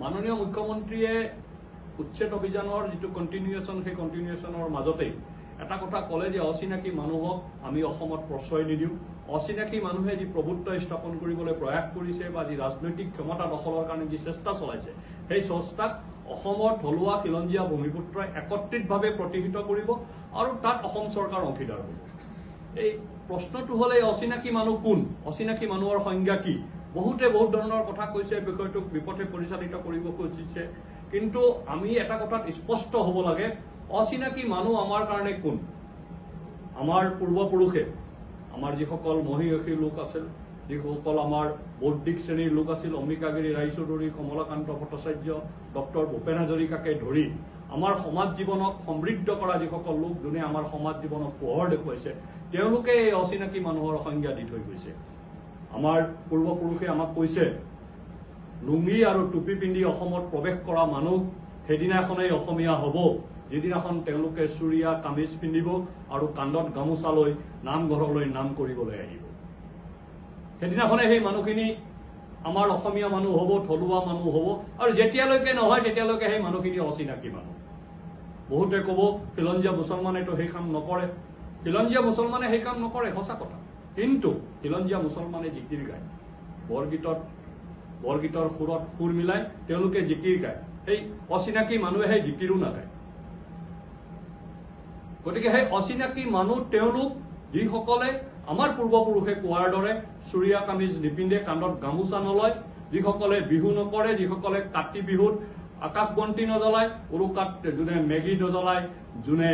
মাননীয় মুখ্যমন্ত্ৰীয়ে উচ্ছেদ অভিযানৰ যিটো কণ্টিনিউৱেশ্যন সেই কণ্টিনিউৱেশ্যনৰ মাজতেই এটা কথা ক'লে যে অচিনাকি মানুহক আমি অসমত প্ৰশ্ৰয় নিদিওঁ অচিনাকি মানুহে যি প্ৰভুত্ব স্থাপন কৰিবলৈ প্ৰয়াস কৰিছে বা যি ৰাজনৈতিক ক্ষমতা দখলৰ কাৰণে যি চেষ্টা চলাইছে সেই চেষ্টাক অসমৰ থলুৱা খিলঞ্জীয়া ভূমিপুত্ৰই একত্ৰিতভাৱে প্ৰতিহিত কৰিব আৰু তাত অসম চৰকাৰ অংশীদাৰ হ'ব এই প্ৰশ্নটো হ'লে অচিনাকি মানুহ কোন অচিনাকি মানুহৰ সংজ্ঞা কি বহুতে বহুত ধৰণৰ কথা কৈছে বিষয়টোক বিপথে পৰিচালিত কৰিব খুজিছে কিন্তু আমি এটা কথাত স্পষ্ট হ'ব লাগে অচিনাকি মানুহ আমাৰ কাৰণে কোন আমাৰ পূৰ্বপুৰুষে আমাৰ যিসকল মহিয়সী লোক আছিল যিসকল আমাৰ বৌদ্ধিক শ্ৰেণীৰ লোক আছিল অম্বিকাগিৰি ৰায়চৌধুৰী কমলাকান্ত ভট্টাচাৰ্য ডক্টৰ ভূপেন হাজৰিকাকে ধৰি আমাৰ সমাজ জীৱনক সমৃদ্ধ কৰা যিসকল লোক যোনে আমাৰ সমাজ জীৱনক পোহৰ দেখুৱাইছে তেওঁলোকে এই অচিনাকি মানুহৰ সংজ্ঞা দি থৈ গৈছে আমাৰ পূৰ্বপুৰুষে আমাক কৈছে লুংগি আৰু টুপি পিন্ধি অসমত প্ৰৱেশ কৰা মানুহ সেইদিনাখনেই অসমীয়া হ'ব যেদিনাখন তেওঁলোকে চুৰিয়া কামিজ পিন্ধিব আৰু কান্ধত গামোচা লৈ নামঘৰলৈ নাম কৰিবলৈ আহিব সেইদিনাখনে সেই মানুহখিনি আমাৰ অসমীয়া মানুহ হ'ব থলুৱা মানুহ হ'ব আৰু যেতিয়ালৈকে নহয় তেতিয়ালৈকে সেই মানুহখিনি অচিনাকি মানুহ বহুতে ক'ব খিলঞ্জীয়া মুছলমানেতো সেই কাম নকৰে খিলঞ্জীয়া মুছলমানে সেই কাম নকৰে সঁচা কথা কিন্তু খিলঞ্জীয়া মুছলমানে জিকিৰ গায় বৰগীতৰ সুৰত সুৰ মিলাই তেওঁলোকে জিকিৰ গায় সেই অচিনাকি মানুহে সেই জিকিৰো নাগায় গতিকে সেই অচিনাকি মানুহ তেওঁলোক যিসকলে আমাৰ পূৰ্বপুৰুষে কোৱাৰ দৰে চুৰিয়া কামিজ নিপিন্ধে কান্ধত গামোচা নলয় যিসকলে বিহু নকৰে যিসকলে কাতি বিহুত আকাশবন্তি নজ্বলায় উৰুকাত যোনে মেগী নজ্বলায় যোনে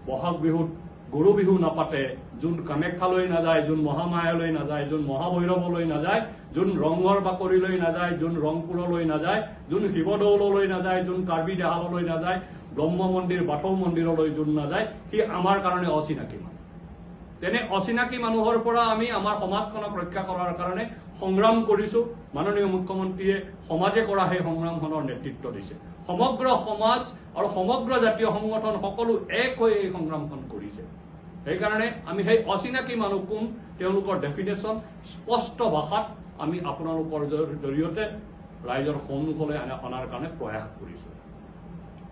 বহাগ বিহুত গৰু বিহু নাপাতে যোন কামাখ্যালৈ নাযায় যোন মহামায়ালৈ নাযায় যোন মহাভৈৰৱলৈ নাযায় যোন ৰংঘৰ বাকৰিলৈ নাযায় যোন ৰংপুৰলৈ নাযায় যোন শিৱদৌললৈ নাযায় যোন কাৰ্বি দেহাললৈ নাযায় ব্ৰহ্ম মন্দিৰ বাথৌ মন্দিৰলৈ যোন নাযায় সি আমাৰ কাৰণে অচিনাকি মানুহ তেনে অচিনাকি মানুহৰ পৰা আমি আমাৰ সমাজখনক ৰক্ষা কৰাৰ কাৰণে সংগ্ৰাম কৰিছো মাননীয় মুখ্যমন্ত্ৰীয়ে সমাজে কৰা সেই সংগ্ৰামখনৰ নেতৃত্ব দিছে সমগ্ৰ সমাজ আৰু সমগ্ৰ জাতীয় সংগঠন সকলো এক হৈ এই সংগ্ৰামখন কৰিছে সেইকাৰণে আমি সেই অচিনাকি মানুহ কোন তেওঁলোকৰ ডেফিনেশ্যন স্পষ্ট ভাষাত আমি আপোনালোকৰ জৰিয়তে ৰাইজৰ সন্মুখলৈ অনাৰ কাৰণে প্ৰয়াস কৰিছো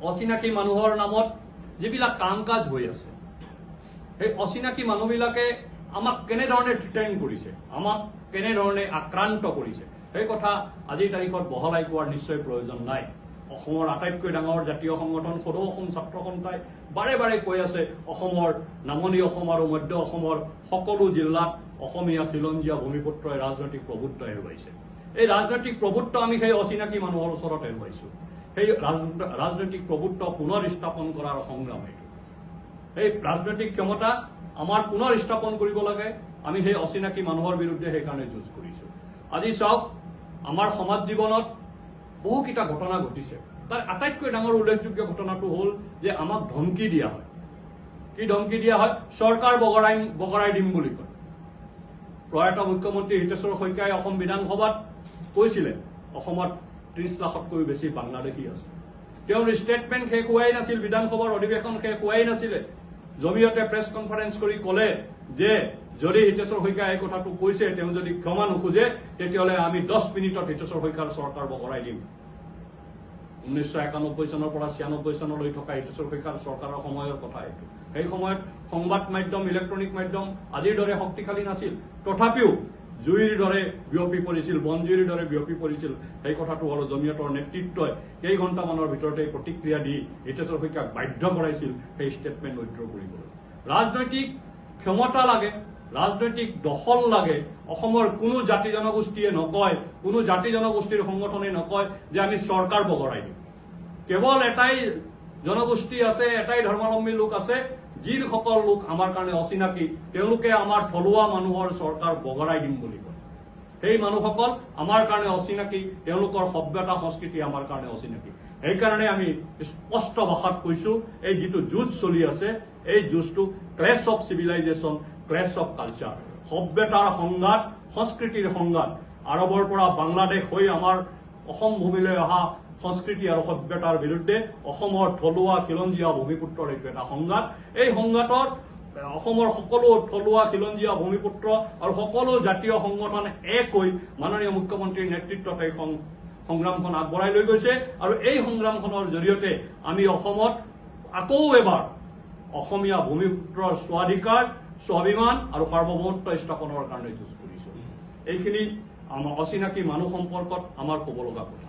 অচিনাকি মানুহৰ নামত যিবিলাক কাম কাজ হৈ আছে এই অচিনাকি মানুহবিলাকে আমাক কেনেধৰণে ট্ৰিটেন কৰিছে আমাক কেনেধৰণে আক্ৰান্ত কৰিছে সেই কথা আজিৰ তাৰিখত বহলাই কোৱাৰ নিশ্চয় প্ৰয়োজন নাই অসমৰ আটাইতকৈ ডাঙৰ জাতীয় সংগঠন সদৌ অসম ছাত্ৰ সন্থাই বাৰে বাৰে কৈ আছে অসমৰ নামনি অসম আৰু মধ্য অসমৰ সকলো জিলাত অসমীয়া খিলঞ্জীয়া ভূমিপুত্ৰই ৰাজনৈতিক প্ৰভুত্ব হেৰুৱাইছে এই ৰাজনৈতিক প্ৰভুত্ব আমি সেই অচিনাকি মানুহৰ ওচৰত হেৰুৱাইছো সেই ৰাজনৈতিক প্ৰভুত্ব পুনৰ স্থাপন কৰাৰ সংগ্ৰাম এইটো এই ৰাজনৈতিক ক্ষমতা আমাৰ পুনৰ স্থাপন কৰিব লাগে আমি সেই অচিনাকি মানুহৰ বিৰুদ্ধে সেইকাৰণে যুঁজ কৰিছো আজি চাওক আমাৰ সমাজ জীৱনত বহুকেইটা ঘটনা ঘটিছে তাৰ আটাইতকৈ ডাঙৰ উল্লেখযোগ্য ঘটনাটো হ'ল যে আমাক ধমকি দিয়া হয় কি ধমকি দিয়া হয় চৰকাৰ বগৰাই দিম বুলি কয় প্ৰয়াত মুখ্যমন্ত্ৰী হিতেশ্বৰ শইকীয়াই অসম বিধানসভাত কৈছিলে অসমত 30 লাখতকৈ বেছি বাংলাদেশী আছে তেওঁৰ ষ্টেটমেণ্ট শেষ হোৱাই নাছিল বিধানসভাৰ অধিৱেশন শেষ হোৱাই নাছিলে জমিয়তে প্ৰেছ কনফাৰেন্স কৰি ক'লে যে যদি হিতেশ্বৰ শইকীয়াই এই কথাটো কৈছে তেওঁ যদি ক্ষমা নোখোজে তেতিয়াহ'লে আমি 10 মিনিটত হিতেশ্বৰ শইকীয়াৰ চৰকাৰ বগৰাই দিম 1991 চনৰ পৰা 96 চনলৈ থকা হিতেশ্বৰ শইকীয়াৰ চৰকাৰৰ সময়ৰ কথা এইটো সেই সময়ত সংবাদ মাধ্যম ইলেক্ট্ৰনিক মাধ্যম আজিৰ দৰে শক্তিশালী নাছিল তথাপিও জুইৰ দৰে বিয়পি পৰিছিল বনজুইৰ দৰে বিয়পি পৰিছিল সেই কথাটো হ'ল জমিয়তৰ নেতৃত্বই কেই ঘণ্টামানৰ ভিতৰতে প্ৰতিক্ৰিয়া দি হিতেশ্বৰ শইকীয়াক বাধ্য কৰাইছিল সেই ষ্টেটমেণ্ট উইথড্ৰ কৰিবলৈ ৰাজনৈতিক ক্ষমতা লাগে ৰাজনৈতিক দখল লাগে অসমৰ কোনো জাতি জনগোষ্ঠীয়ে নকয় কোনো জাতি জনগোষ্ঠীৰ সংগঠনে নকয় যে আমি চৰকাৰ বগৰাই দিম কেৱল এটাই জনগোষ্ঠী আছে এটাই ধৰ্মাৱলম্বী লোক আছে যিসকল লোক আমাৰ কাৰণে অচিনাকি তেওঁলোকে আমাৰ থলুৱা মানুহৰ চৰকাৰ বগৰাই দিম বুলি কয় সেই মানুহসকল আমাৰ কাৰণে অচিনাকি তেওঁলোকৰ সভ্যতা সংস্কৃতি আমাৰ কাৰণে অচিনাকি সেইকাৰণে আমি স্পষ্ট ভাষাত কৈছো এই যিটো যুঁজ চলি আছে এই যুঁজটো ক্লেশ অফ চিভিলাইজেশ্যন ক্লেশ অফ কালচাৰ সভ্যতাৰ সংঘাত সংস্কৃতিৰ সংঘাত আৰবৰ পৰা বাংলাদেশ হৈ আমাৰ অসম ভূমিলৈ অহা সংস্কৃতি আৰু সভ্যতাৰ বিৰুদ্ধে অসমৰ থলুৱা খিলঞ্জীয়া ভূমিপুত্ৰৰ এইটো এটা সংঘাত এই সংঘাতত অসমৰ সকলো থলুৱা খিলঞ্জীয়া ভূমিপুত্ৰ আৰু সকলো জাতীয় সংগঠন এক হৈ মাননীয় মুখ্যমন্ত্ৰীৰ নেতৃত্বত এই সংগ্ৰামখন আগবঢ়াই লৈ গৈছে আৰু এই সংগ্ৰামখনৰ জৰিয়তে আমি অসমত আকৌ এবাৰ অসমীয়া ভূমিপুত্ৰৰ স্বাধিকাৰ স্বাভিমান আৰু সাৰ্বভৌমত্ব স্থাপনৰ কাৰণে যুঁজ কৰিছো। এইখিনি আমাৰ অচিনাকি মানুহ সম্পৰ্কত আমাৰ ক'ব লগা কথা।